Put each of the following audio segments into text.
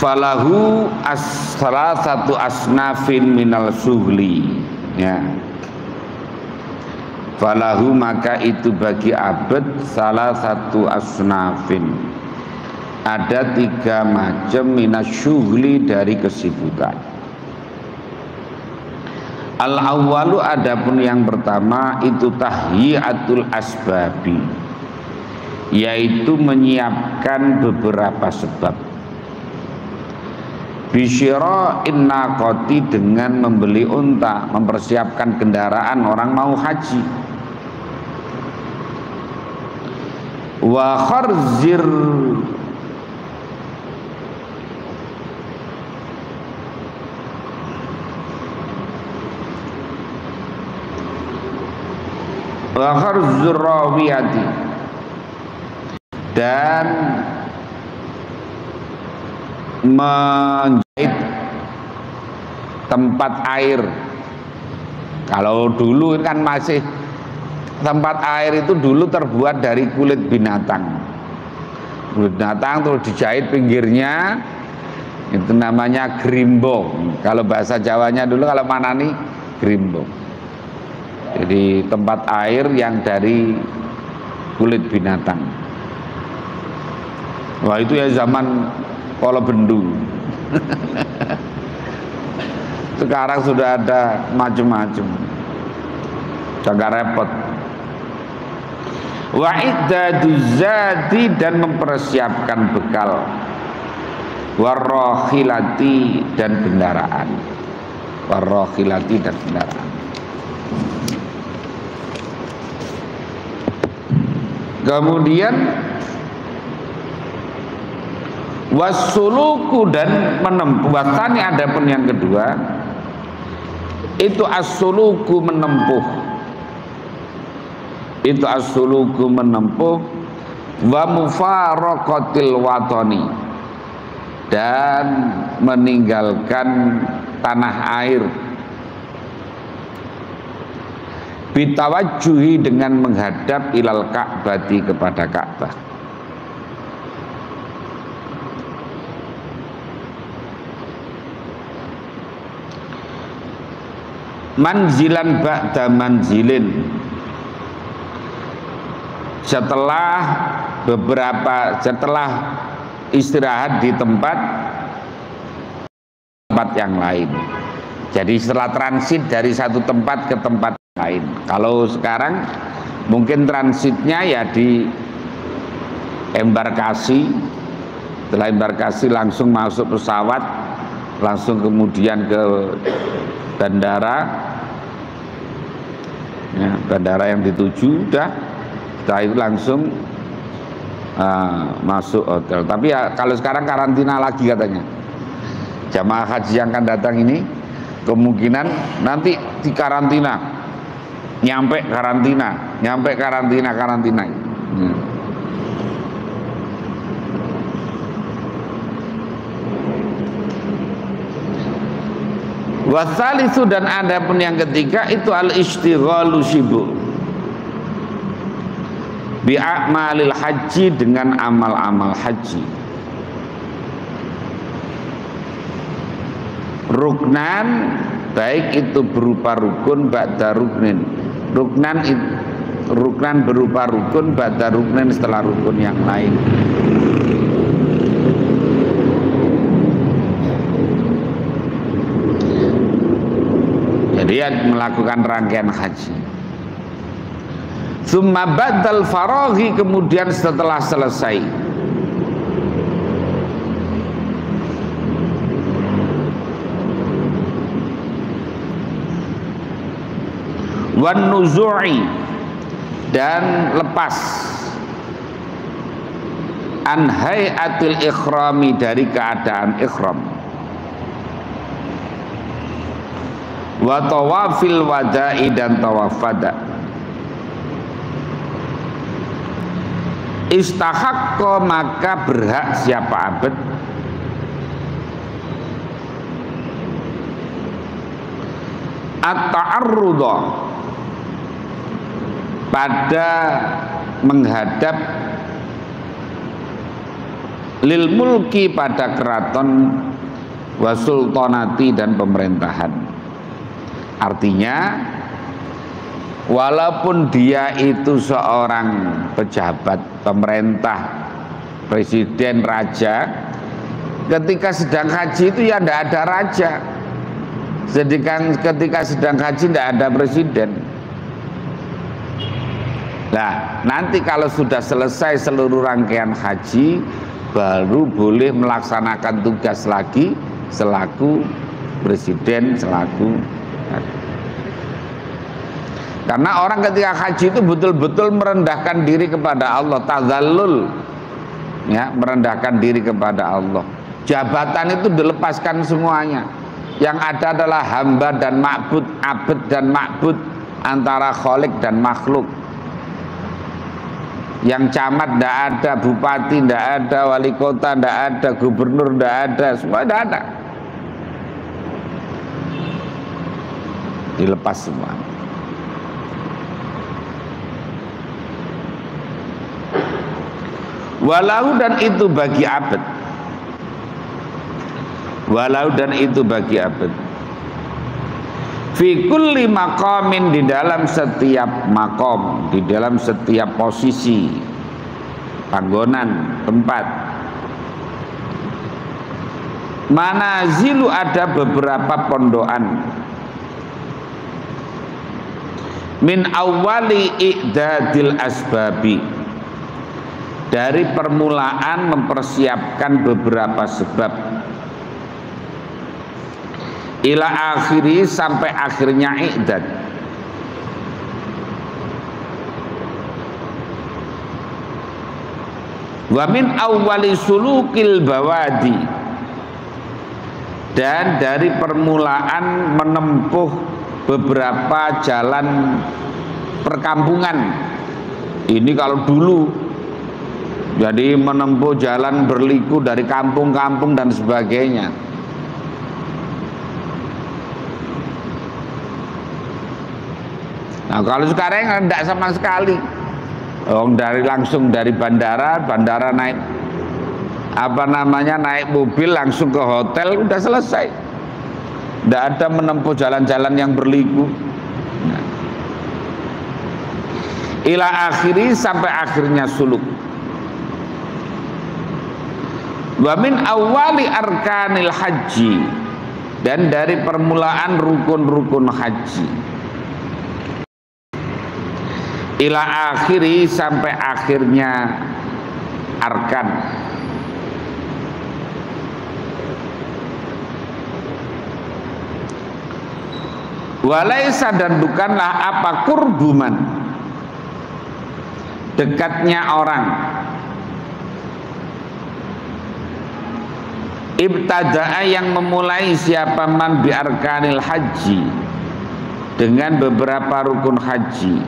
falahu salah satu asnafin minal suhli, ya. Falahu maka itu bagi abad salah satu asnafin, ada 3 macam minasyughli dari kesibukan. Al awwalu adapun yang pertama itu tahyiatul asbabi, yaitu menyiapkan beberapa sebab. Bisyira'in naqati dengan membeli unta, mempersiapkan kendaraan orang mau haji. Wa kharzir rawiyati, dan menjahit tempat air. Kalau dulu kan masih tempat air itu dulu terbuat dari kulit binatang. Kulit binatang terus dijahit pinggirnya, itu namanya grimbong. Kalau bahasa Jawanya dulu, kalau manani grimbong. Jadi tempat air yang dari kulit binatang. Wah, itu ya zaman Kolo Bendu. Sekarang sudah ada macam-macam, agak repot. Wa iddadu zadi, dan mempersiapkan bekal. Warrohilati, dan kendaraan. Warrohilati, dan kendaraan. Kemudian wasuluku, dan menempuh. Wasani adapun yang kedua itu as-suluku, menempuh. Itu as-suluku, menempuh. Wa mufaraqatil watani, dan meninggalkan tanah air. Bitawajjuhi, dengan menghadap ilal Ka'bati, kepada Ka'bah. Manzilan ba'da manzilin, setelah istirahat di tempat yang lain. Jadi setelah transit dari satu tempat ke tempat lain. Kalau sekarang mungkin transitnya ya di embarkasi, setelah embarkasi langsung masuk pesawat, langsung kemudian ke bandara, ya, bandara yang dituju, udah setelah itu langsung masuk hotel. Tapi ya kalau sekarang karantina lagi katanya. Jamaah haji yang akan datang ini kemungkinan nanti di karantina, nyampe karantina. Wasalisu, dan adapun yang ketiga itu al-istighalu, sibuk bi'amalil haji, dengan amal-amal haji. Ruknan, baik itu berupa rukun ba'da ruknin. Ruknan berupa rukun ba'da ruknin, setelah rukun yang lain. Dia melakukan rangkaian haji. Summa ba'dal faraghi, kemudian setelah selesai, wan nuzu'i, dan lepas, an hayatil ikhrami, dari keadaan ikhram, wa tawafil wada'i, dan tawaf wada. Istahaqqa, maka berhak siapa abad at-ta'arrudha, pada menghadap lil mulki pada keraton wasultanati dan pemerintahan. Artinya walaupun dia itu seorang pejabat pemerintah, presiden, raja, ketika sedang haji itu ya tidak ada raja. Ketika sedang haji tidak ada presiden. Nah, nanti kalau sudah selesai seluruh rangkaian haji, baru boleh melaksanakan tugas lagi selaku presiden, selaku. Karena orang ketika haji itu betul-betul merendahkan diri kepada Allah, tazallul, ya, merendahkan diri kepada Allah. Jabatan itu dilepaskan semuanya. Yang ada adalah hamba dan ma'bud, abd dan ma'bud, antara khalik dan makhluk. Yang camat tidak ada, bupati tidak ada, wali kota tidak ada, gubernur tidak ada, semua tidak ada. Dilepas semua. Walau dan itu bagi abad. Walau dan itu bagi abad. Fi kulli maqamin, di dalam setiap makom, di dalam setiap posisi, panggonan, tempat. Manazilu, ada beberapa pondokan. Min awali i'dadil asbabi, dari permulaan mempersiapkan beberapa sebab, ila akhiri, sampai akhirnya i'dad. Wa min awwali sulukil bawadi, dan dari permulaan menempuh beberapa jalan perkampungan. Ini kalau dulu, jadi menempuh jalan berliku dari kampung-kampung dan sebagainya. Nah, kalau sekarang tidak sama sekali. Langsung dari bandara naik naik mobil langsung ke hotel, udah selesai. Tidak ada menempuh jalan-jalan yang berliku. Nah. Ila akhiri, sampai akhirnya suluk. Wa min awali arkanil haji, dan dari permulaan rukun-rukun haji. Ila akhiri, sampai akhirnya arkan. Walaisa, dan bukanlah apa kurbuman, dekatnya orang, ibtada'a, yang memulai siapa man bi arkanil haji, dengan beberapa rukun haji,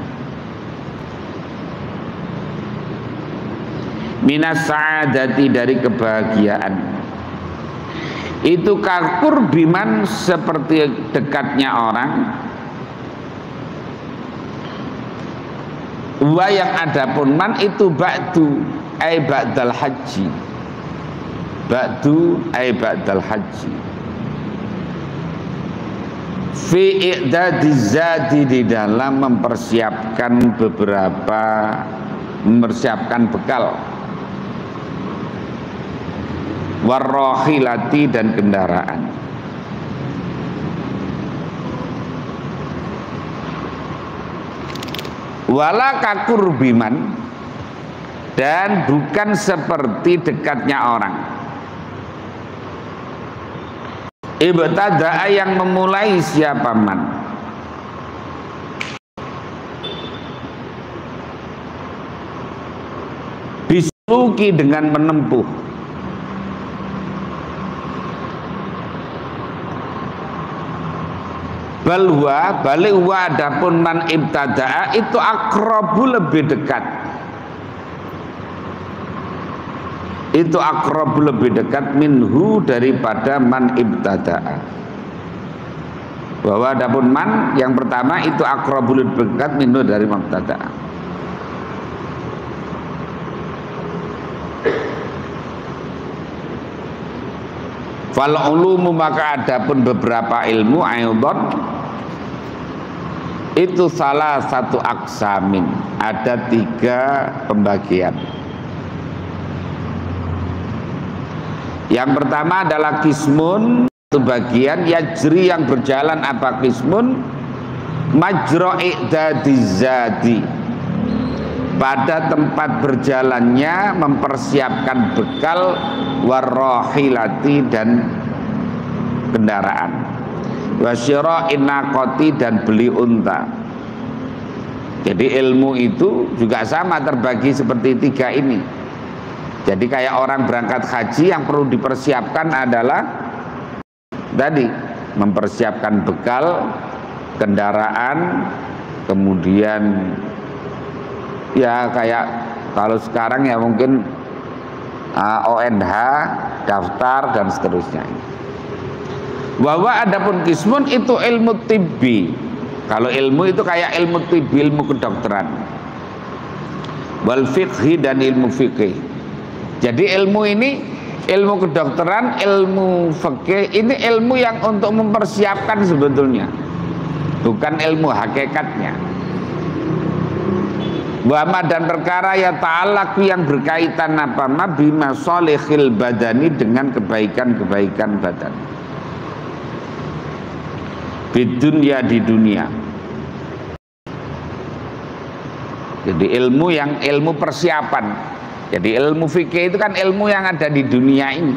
minas sa'adati, dari kebahagiaan. Itu kakur biman, seperti dekatnya orang. Wa, yang adapun man itu ba'du ay ba'dal haji. Ba'du ay ba'dal haji. Fi i'dadiz zadi, di dalam mempersiapkan bekal, warrohilati, dan kendaraan. Wala kakurbiman, dan bukan seperti dekatnya orang, ibtada'a, yang memulai siapa man, bisuki, dengan menempuh, balwa, balik wa, adapun man ibtada'a, itu akrabu, lebih dekat. Itu akrabu, lebih dekat, minhu, daripada man ibtada'a. Bahwa adapun man yang pertama itu akrabu, lebih dekat, minhu, dari man ibtada'a. Fal ulumu maka adapun beberapa ilmu aidon itu salah satu aksamin, ada 3 pembagian. Yang pertama adalah kismun, itu bagian yajri yang berjalan apa kismun majra i'dadizadi, pada tempat berjalannya mempersiapkan bekal warrohilati dan kendaraan, wasyira inaqoti dan beli unta. Jadi ilmu itu juga sama terbagi seperti 3 ini. Jadi kayak orang berangkat haji yang perlu dipersiapkan adalah tadi mempersiapkan bekal, kendaraan, kemudian ya kayak kalau sekarang ya mungkin ONH, daftar dan seterusnya. Bahwa adapun kismun itu ilmu tibbi. Kalau ilmu itu kayak ilmu tibbi, ilmu kedokteran. Wal fiqhi dan ilmu fikih. Jadi ilmu ini, ilmu kedokteran, ilmu fikih ini ilmu yang untuk mempersiapkan sebetulnya, bukan ilmu hakikatnya. Wama dan perkara ya ta'alaku yang berkaitan apa ma bima solihil badani, dengan kebaikan-kebaikan badan. Bidunya, di dunia. Jadi ilmu yang ilmu persiapan. Jadi ilmu fikih itu kan ilmu yang ada di dunia ini.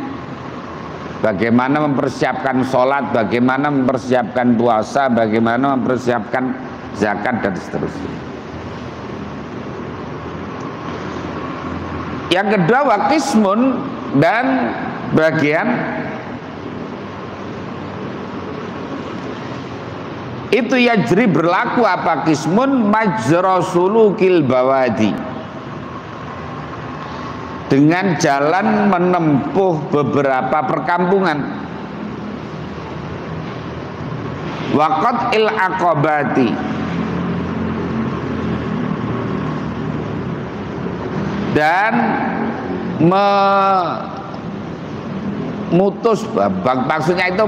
Bagaimana mempersiapkan sholat, bagaimana mempersiapkan puasa, bagaimana mempersiapkan zakat dan seterusnya. Yang kedua wakismun dan bagian itu yajri berlaku apa kismun majra sulukil bawadi, dengan jalan menempuh beberapa perkampungan, waqat il aqabati, dan memutus, maksudnya itu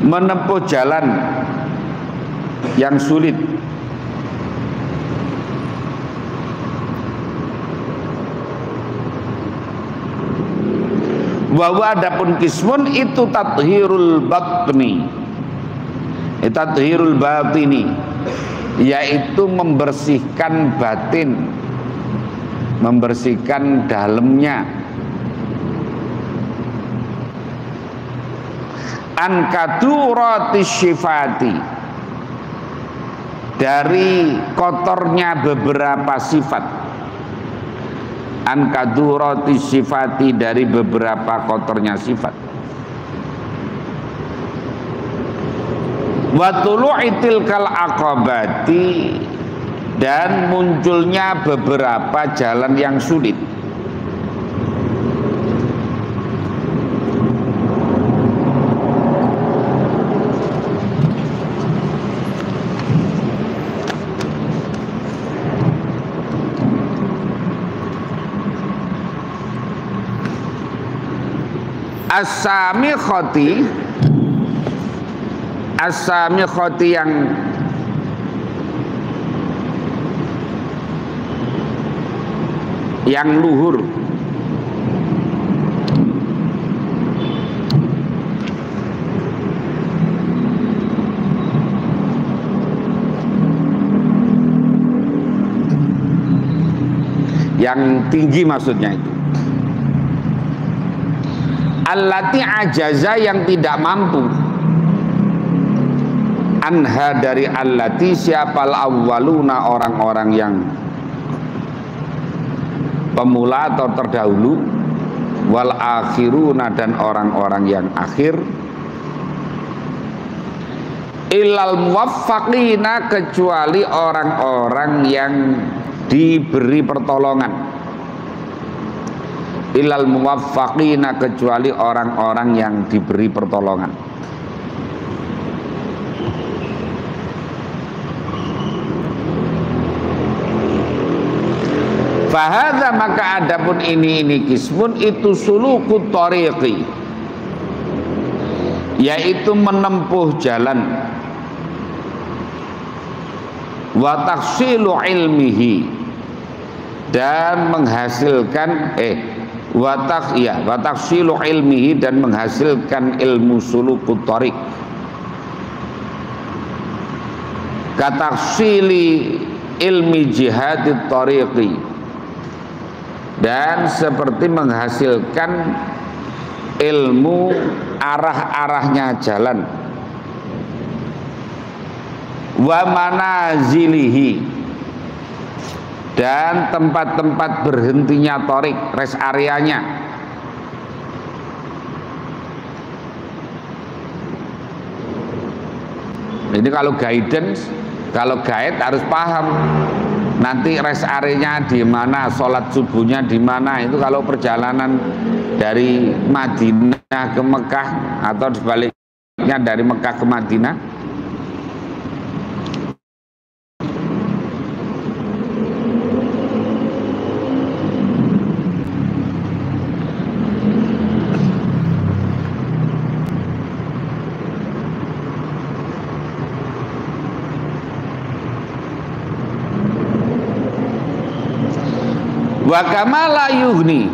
menempuh jalan yang sulit. Bahwa adapun kismun itu tathirul batni, tathirul batini, yaitu membersihkan batin, membersihkan dalamnya. An kadurati syifati, dari kotornya beberapa sifat. An kadurati sifati, dari beberapa kotornya sifat. Wa tulu'itil kal aqabati, dan munculnya beberapa jalan yang sulit. As-samikhati yang luhur. Yang tinggi maksudnya itu. Allati ajaza, yang tidak mampu. Anha, dari allati, siapal awwaluna, orang-orang yang pemula atau terdahulu, wal akhiruna, dan orang-orang yang akhir, ilal muwaffaqina, kecuali orang-orang yang diberi pertolongan. Ilal muwaffaqina, kecuali orang-orang yang diberi pertolongan. Fahadza maka adapun ini kismun itu sulukut tariqi, yaitu menempuh jalan, wa taksilu ilmihi dan menghasilkan wa taksilu ilmihi dan menghasilkan ilmu sulukut tariq, kataksili ilmi jihadit tariqi, dan seperti menghasilkan ilmu arah-arahnya jalan, wa manazilihi dan tempat-tempat berhentinya torik, rest areanya. Ini kalau guidance, kalau guide harus paham nanti rest area-nya di mana, sholat subuhnya di mana. Itu kalau perjalanan dari Madinah ke Mekah atau sebaliknya dari Mekah ke Madinah. Wa kama la yughni,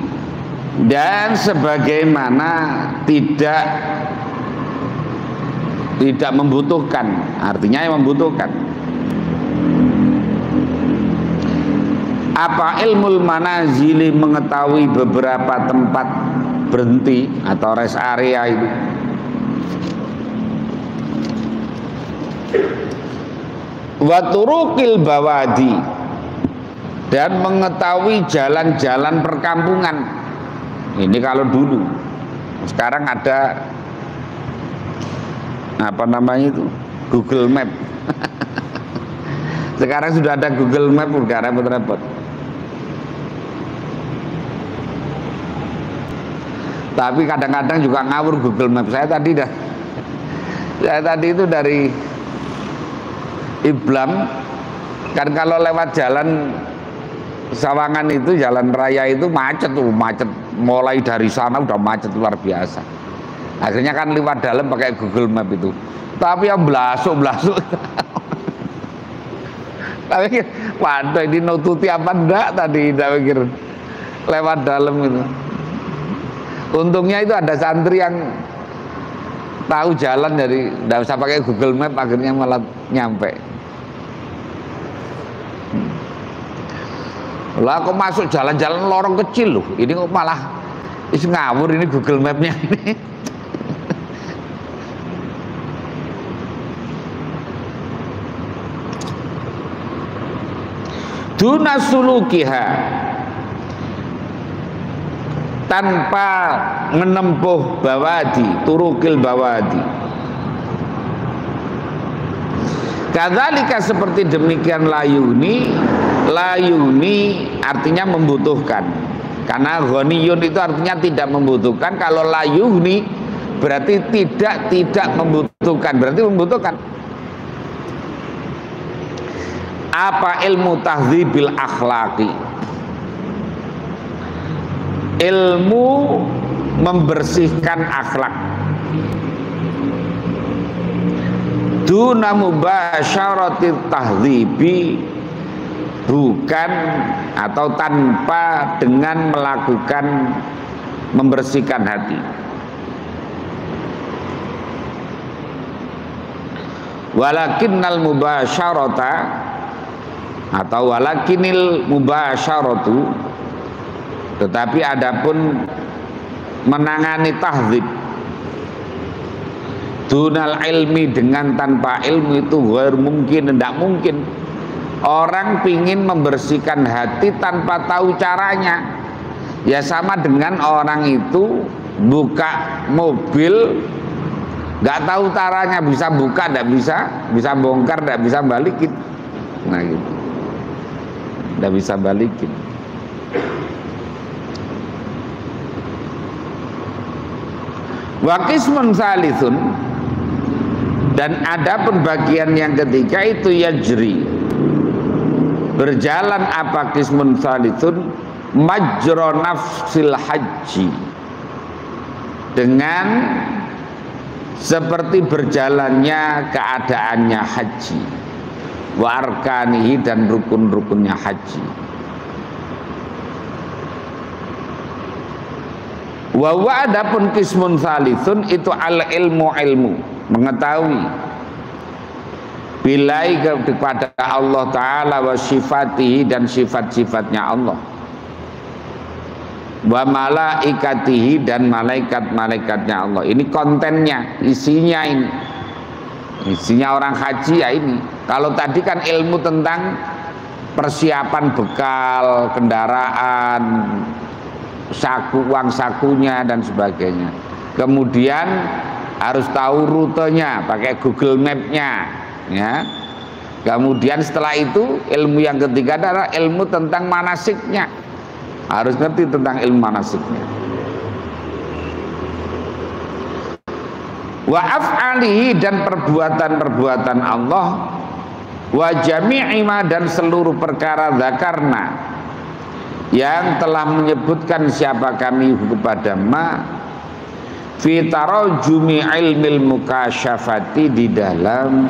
dan sebagaimana tidak membutuhkan, artinya yang membutuhkan. Apa ilmul manazili, mengetahui beberapa tempat berhenti atau rest area itu. Wa turuqil bawadi, dan mengetahui jalan-jalan perkampungan. Ini kalau dulu. Sekarang ada apa namanya itu, Google Map. Sekarang sudah ada Google Map, udah repot-repot. Tapi kadang-kadang juga ngawur Google Map. Saya tadi itu dari Iblam, kan kalau lewat jalan Sawangan itu, jalan raya itu macet mulai dari sana udah macet luar biasa. Akhirnya kan lewat dalam pakai Google Map itu, tapi yang blasuk tapi waduh, ini nututi apa enggak tadi, tidak pikir lewat dalam itu. Untungnya itu ada santri yang tahu jalan, jadi tidak usah pakai Google Map, akhirnya malah nyampe. Lah kok masuk jalan-jalan lorong kecil loh, ini kok malah ngawur ini Google Map-nya ini. Duna sulukiha, tanpa menempuh bawadi, turukil bawadi. Kadzalika, seperti demikian layuni artinya membutuhkan, karena ghaniyun itu artinya tidak membutuhkan. Kalau layuni berarti tidak membutuhkan, berarti membutuhkan. Apa ilmu tahdzibil akhlaqi, ilmu membersihkan akhlak. Duna mubasyaratit tahdzibi, bukan atau tanpa dengan melakukan membersihkan hati. Walakinnal mubasyarata atau walakinil mubasyaratu, tetapi adapun menangani tahdzib dunal ilmi, dengan tanpa ilmu itu ghair mungkin, tidak mungkin. Orang pingin membersihkan hati tanpa tahu caranya, ya sama dengan orang itu buka mobil nggak tahu caranya, bisa buka nggak bisa bongkar nggak bisa balikin, nah gitu, nggak bisa balikin. Wa qismun salithun, dan ada pembagian yang ketiga itu yajri, berjalan apa qismun tsalitsun majra nafsil haji, dengan seperti berjalannya keadaannya haji, wa arkanihi dan rukun-rukunnya haji. Wa adapun qismun tsalitsun itu al ilmu, mengetahui bilai kepada Allah Ta'ala wa sifatihi dan sifat-sifatnya Allah, wa malaikatihi dan malaikat-malaikatnya Allah. Ini kontennya, isinya ini. Isinya orang haji ya ini. Kalau tadi kan ilmu tentang persiapan bekal, kendaraan, saku, uang sakunya dan sebagainya. Kemudian harus tahu rutenya, pakai Google Map-nya, ya. Kemudian setelah itu ilmu yang ketiga adalah ilmu tentang manasiknya. Harus ngerti tentang ilmu manasiknya. Wa af'alihi dan perbuatan-perbuatan Allah, wa jami'i ma dan seluruh perkara dzakarna yang telah menyebutkan siapa kami kepada ma fi tarajumi ilmil mukasyafati, di dalam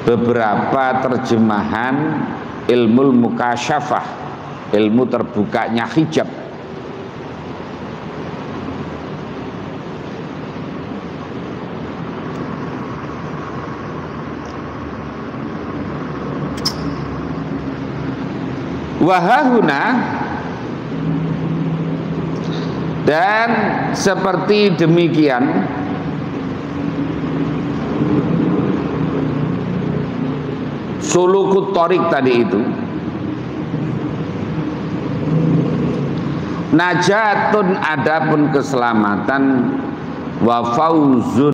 beberapa terjemahan ilmu mukasyafah, ilmu terbukanya hijab. Wahahuna, dan seperti demikian sulukut torik tadi itu, najatun adapun keselamatan, wa fauzun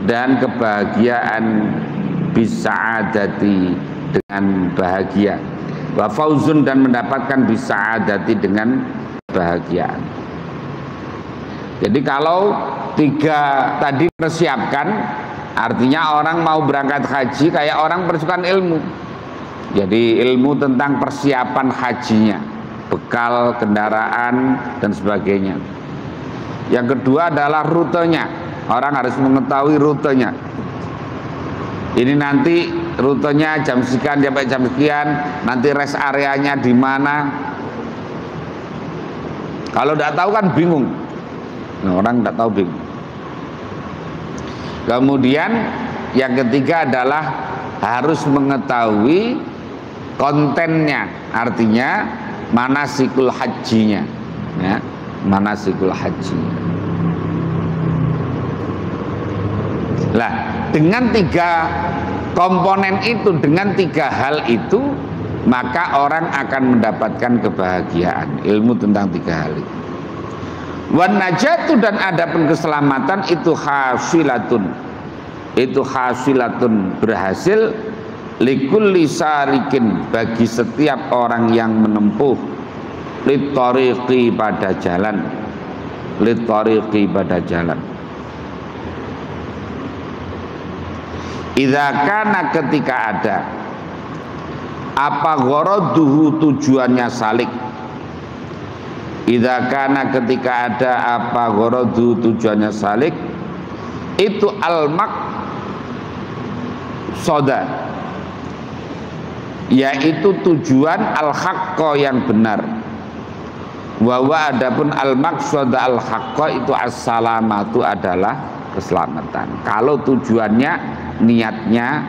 dan kebahagiaan, bisa'adati dengan bahagia, wa fauzun dan mendapatkan bisa'adati dengan kebahagiaan. Jadi kalau tiga tadi persiapkan, artinya orang mau berangkat haji kayak orang persiapkan ilmu. Jadi ilmu tentang persiapan hajinya, bekal, kendaraan dan sebagainya. Yang kedua adalah rutenya. Orang harus mengetahui rutenya. Ini nanti rutenya jam sekian sampai jam sekian, nanti rest areanya di mana. Kalau tidak tahu kan bingung. Nah, orang tidak tahu bingung. Kemudian yang ketiga adalah harus mengetahui kontennya, artinya manasikul hajinya, ya, manasikul haji. Lah, dengan tiga komponen itu, dengan tiga hal itu, maka orang akan mendapatkan kebahagiaan. Ilmu tentang tiga hal itu. Wan najatu, dan adapun keselamatan itu hasilatun, itu hasilatun berhasil, likulli sarikin bagi setiap orang yang menempuh, litariqi pada jalan, litariqi pada jalan. Idza kana ketika ada apa gharaduhu tujuannya salik, idza kana ketika ada apa gharaduhu tujuannya salik, itu al-maq soda, yaitu tujuan al-haqqa yang benar. Wa adapun al-maqsad al-haqqa itu as-salamatu adalah keselamatan. Kalau tujuannya niatnya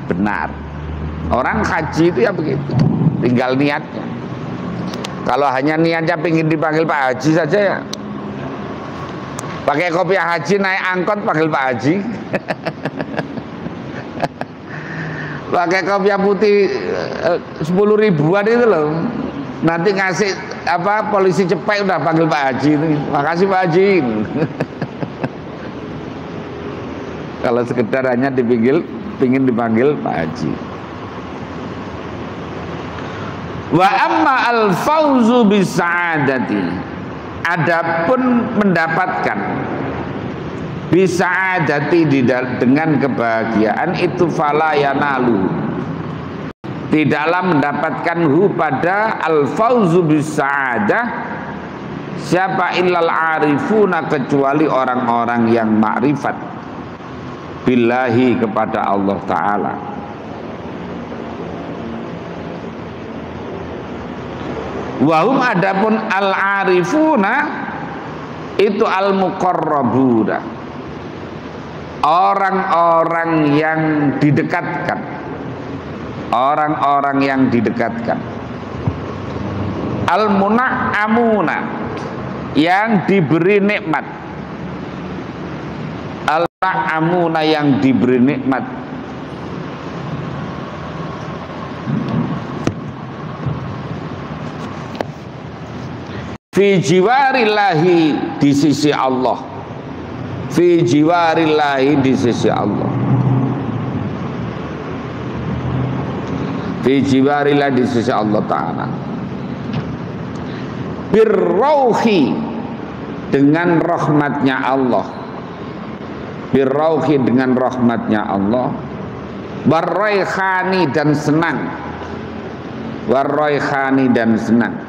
benar. Orang haji itu ya begitu, tinggal niatnya. Kalau hanya niatnya pengen dipanggil Pak Haji saja ya, pakai kopiah haji naik angkot panggil Pak Haji. Pakai kopiah putih 10 ribuan itu loh, nanti ngasih apa polisi cepet udah panggil Pak Haji itu. Makasih Pak Haji. Kalau sekedar hanya pingin dipanggil Pak Haji. Wa amma al-fauzu bisa'adati, adapun mendapatkan bisa'adati dengan kebahagiaan itu fala yanalu, tidaklah mendapatkan pada al-fauzu bis-sa'adah siapa illal arifuna, kecuali orang-orang yang makrifat billahi, kepada Allah Ta'ala. Wahum, adapun al-arifuna itu al-muqarrabuna, orang-orang yang didekatkan, orang-orang yang didekatkan. Al-muna'amuna, yang diberi nikmat. Al-muna'amuna, yang diberi nikmat. Fi jiwarillahi, di sisi Allah. Fi jiwarillahi, di sisi Allah. Fi jiwarillahi, di sisi Allah Ta'ala. Birrauhi, dengan rahmatnya Allah. Birrauhi, dengan rahmatnya Allah. Warraihani, dan senang. Warraihani, dan senang.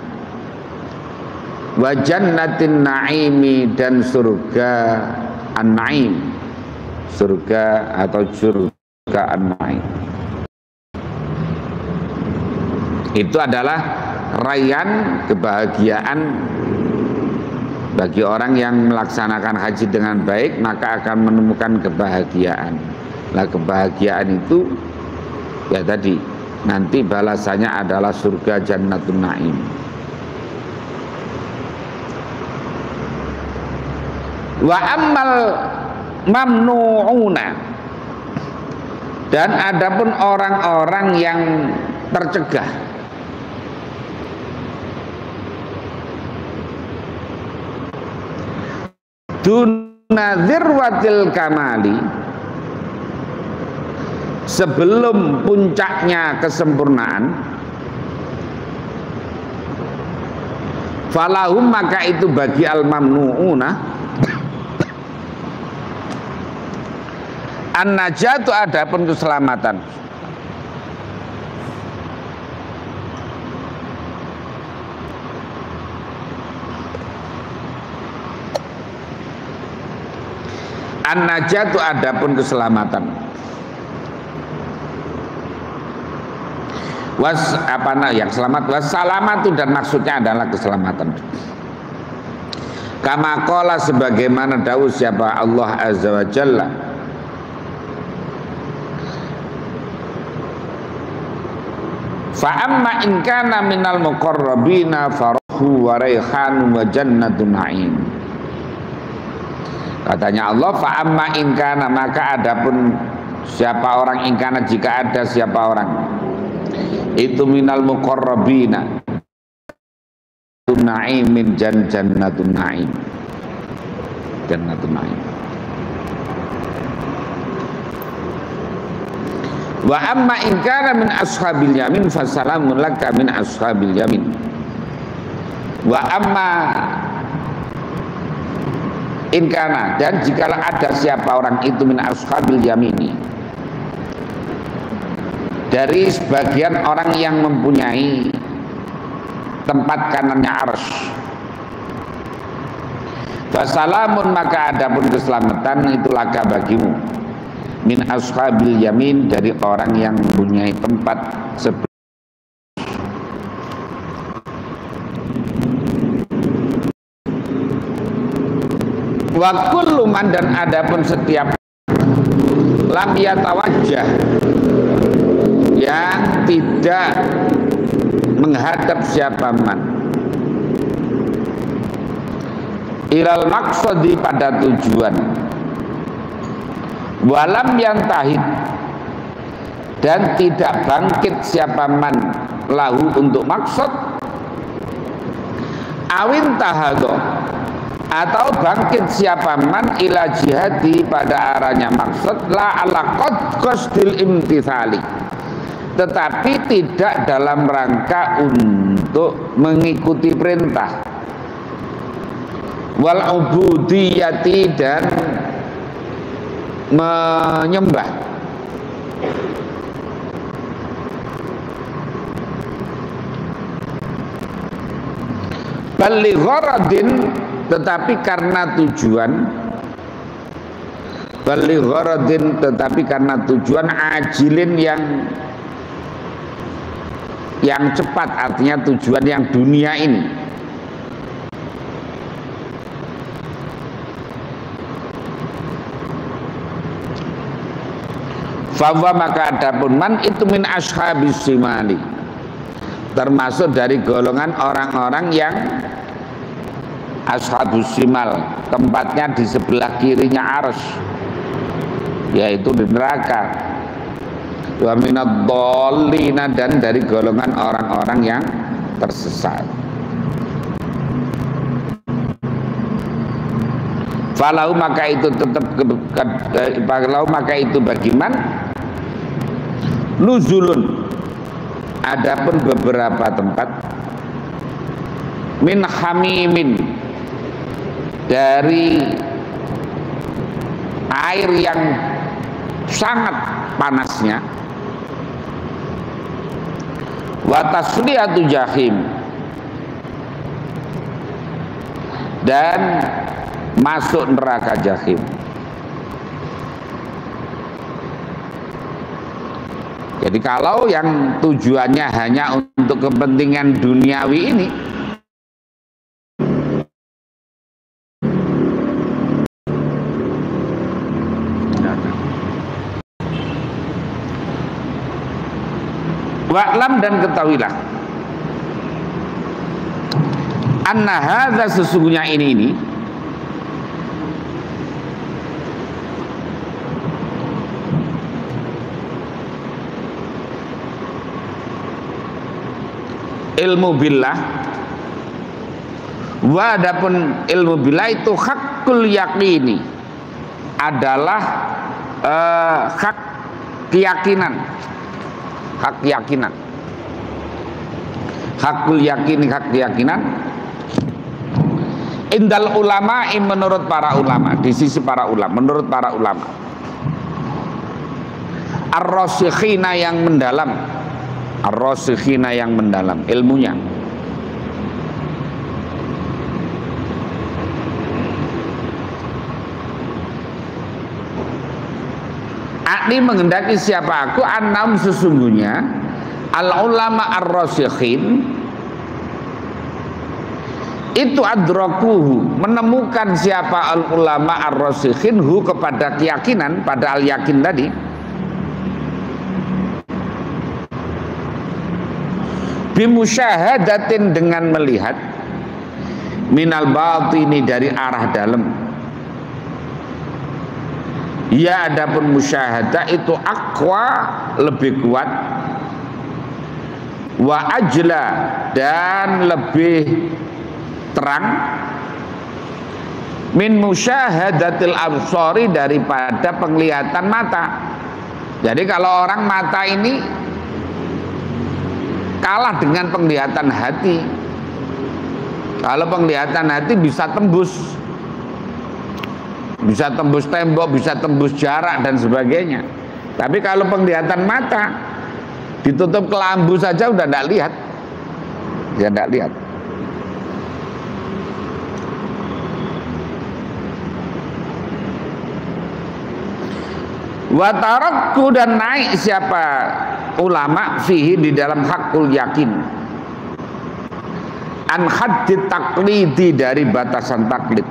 Wa jannatin na'imi, dan surga an-na'im, surga atau surga an-na'im. Itu adalah raihan kebahagiaan bagi orang yang melaksanakan haji dengan baik, maka akan menemukan kebahagiaan. Nah, kebahagiaan itu ya tadi, nanti balasannya adalah surga jannatun na'im. Wa ammal mamnu'una, dan adapun orang-orang yang tercegah, duna dzirwatil kamali, sebelum puncaknya kesempurnaan, falahum, maka itu bagi al-mamnu'una an-najatu, adapun keselamatan. An-najatu, adapun keselamatan. Yang selamat, wassalamatu, dan maksudnya adalah keselamatan. Kama qala, sebagaimana dawuh siapa Allah Azza wa Jalla, fa amma in kana minal muqarrabina farahu wa raihanun wa jannatun na'im. Katanya Allah, fa amma in kana, maka adapun siapa orang, in kana, jika ada siapa orang itu minal muqarrabina, na'im, min jannatun na'im, jannatun na'im. Wa amma in kana min ashabil yamin fasalamun laka min ashabil yamin. Wa amma in kana, dan jikalau ada siapa orang itu min ashabil yamini, dari sebagian orang yang mempunyai tempat kanannya arsy, fasalamun, maka adapun keselamatan itu laka bagimu, min ashabil yamin, dari orang yang mempunyai tempat sebelah. Wa kullu man, dan adapun setiap lam yatawajjah, yang tidak menghadap siapa man, ilal maqsadi, pada tujuan, walam yang tahid, dan tidak bangkit siapa man lahu, untuk maksud, awin tahado, atau bangkit siapa man ila jihadi, pada arahnya maksud, la ala qasdil imtithali, tetapi tidak dalam rangka untuk mengikuti perintah, wal ubudiyati, dan menyembah. Bali gharadin, tetapi karena tujuan, bali gharadin, tetapi karena tujuan ajilin yang cepat, artinya tujuan yang dunia ini. Fawa, maka adapun man itu min ashabis simali, termasuk dari golongan orang-orang yang ashabus simal, tempatnya di sebelah kirinya arsy, yaitu di neraka. Wa minad dhallina, dan dari golongan orang-orang yang tersesat. Falau, maka itu tetap falau, maka itu bagiman nuzulun, adapun beberapa tempat, min hamimin, dari air yang sangat panasnya, wa tasliyatu jahim, dan masuk neraka jahim. Jadi kalau yang tujuannya hanya untuk kepentingan duniawi ini, wa'lam, dan ketahuilah, anna hadza, sesungguhnya ini ilmu billah, wa adapun ilmu billah itu hakul yakini, adalah hak keyakinan, hak keyakinan, hakul yakini, hak keyakinan, indal ulama, menurut para ulama, di sisi para ulama, menurut para ulama, ar-rasikhina, yang mendalam, ar-rasikhina, yang mendalam ilmunya. Akni, menghendaki siapa aku, annam, sesungguhnya al ulama ar-rasikhin itu adrakuhu, menemukan siapa al ulama ar-rasikhin hu, kepada keyakinan, pada al yakin tadi, bimusyahadatin, dengan melihat, minal batini, dari arah dalam. Ya, adapun musyahadah itu aqwa, lebih kuat, wa ajla, dan lebih terang, min musyahadatil absari, daripada penglihatan mata. Jadi kalau orang mata ini kalah dengan penglihatan hati. Kalau penglihatan hati bisa tembus tembok, bisa tembus jarak dan sebagainya. Tapi kalau penglihatan mata ditutup kelambu saja udah tidak lihat, ya tidak lihat. Wa tarakku, dan naik siapa ulama fihi, di dalam hakul yakin, an haddit taklidi, dari batasan taklid,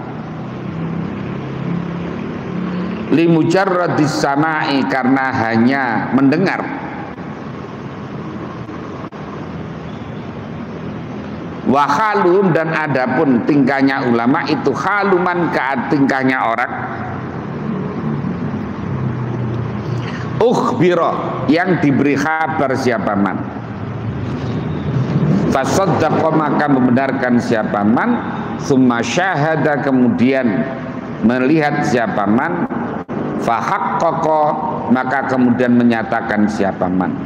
limujarradis samai, karena hanya mendengar, wa khalum, dan adapun tingkahnya ulama itu khaluman, ke tingkahnya orang, ukhbiro, yang diberi kabar siapa man, fasaddaqa, maka membenarkan siapa man, summa syahada, kemudian melihat siapa man, fahaqqaqa, maka kemudian menyatakan siapa man.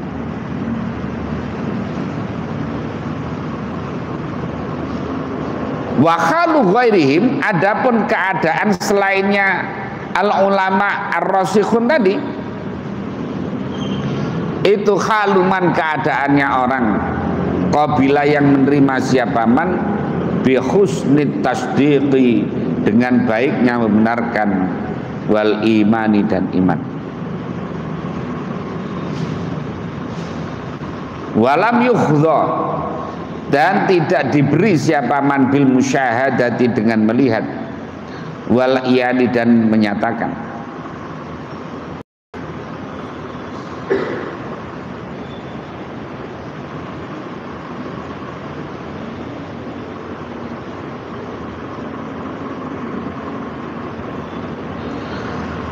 Wa khalu ghairihim, adapun keadaan selainnya al ulama ar-rasikhun tadi, itu khaluman, keadaannya orang qabila, yang menerima siapa man, bi husnit tasdiqi, dengan baiknya membenarkan, wal imani, dan iman. Walam yukhdha, dan tidak diberi siapa man bil musyahadati, dengan melihat, wal iyani, dan menyatakan.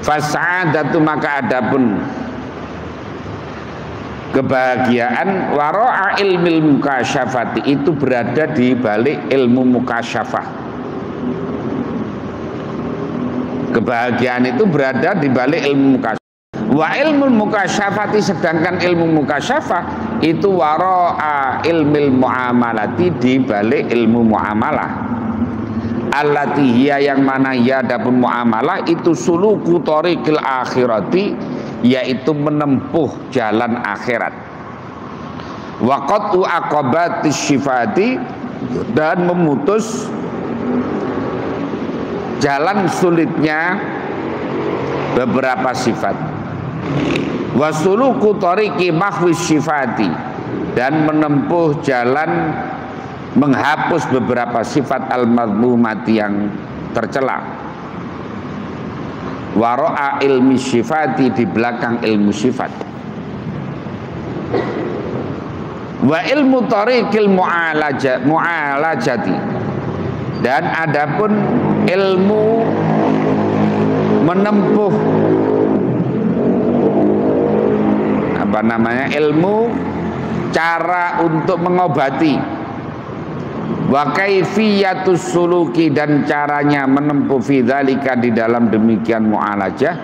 Fas'adatu, maka adapun kebahagiaan, wara'a ilmil mukasyafati, itu berada di balik ilmu mukasyafah. Kebahagiaan itu berada di balik ilmu mukasyafah. Wa ilmu mukasyafati, sedangkan ilmu mukasyafah itu wara'a ilmil muamalati, di balik ilmu muamalah. Allati hiya, yang mana ya adapun muamalah itu suluku thoriqil akhirati, yaitu menempuh jalan akhirat. Wa qat'u aqabatis syifati, dan memutus jalan sulitnya beberapa sifat. Wa suluku thoriqi mahwis syifati, dan menempuh jalan menghapus beberapa sifat al-madmumati, yang tercela. Wara'a ilmi sifati, di belakang ilmu sifat. Wa ilmu tariqil mu'alajati, dan adapun ilmu menempuh ilmu cara untuk mengobati. Wa kaifiyatus suluki, dan caranya menempuh fidzalika, di dalam demikian mu'alajah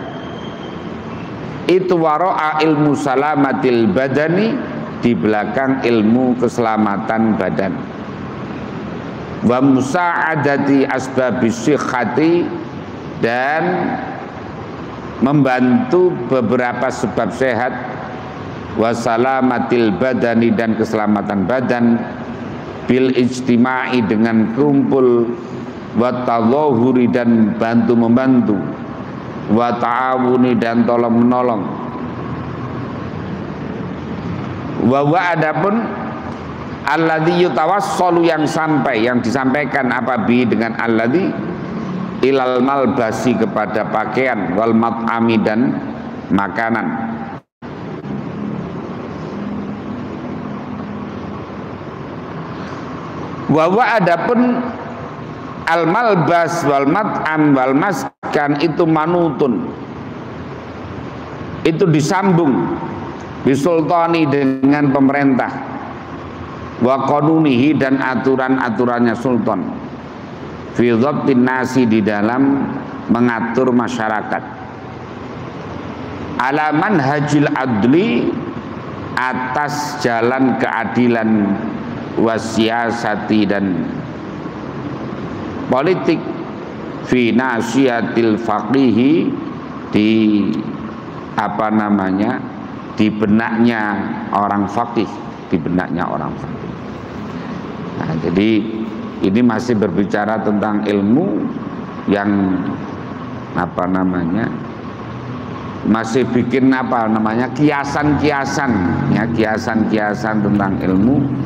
itu wara'a ilmu salamatil badani, di belakang ilmu keselamatan badan. Wa musa'adati asbabis sihhati, dan membantu beberapa sebab sehat. Wa salamatil badani, dan keselamatan badan. Bil ijtima'i, dengan kumpul. Wa tadhahuri, dan bantu membantu. Wa ta'awuni, dan tolong menolong. Wa adapun alladzi yutawassalu, yang disampaikan apa bi, dengan alladzi ilal malbasi, kepada pakaian, wal mat'ami, dan makanan. Wa adapun al malbas wal mat'am wal maskan, itu manutun, itu disambung bisultani, dengan pemerintah. Wa qanunihi, dan aturan-aturannya sultan. Fi dhabtin nasi, di dalam mengatur masyarakat. Ala manhajil adli, atas jalan keadilan. Wasiyasati, dan politik. Fi nasiyatil faqihi, di di benaknya orang faqih, Nah, jadi ini masih berbicara tentang ilmu yang masih bikin kiasan-kiasan tentang ilmu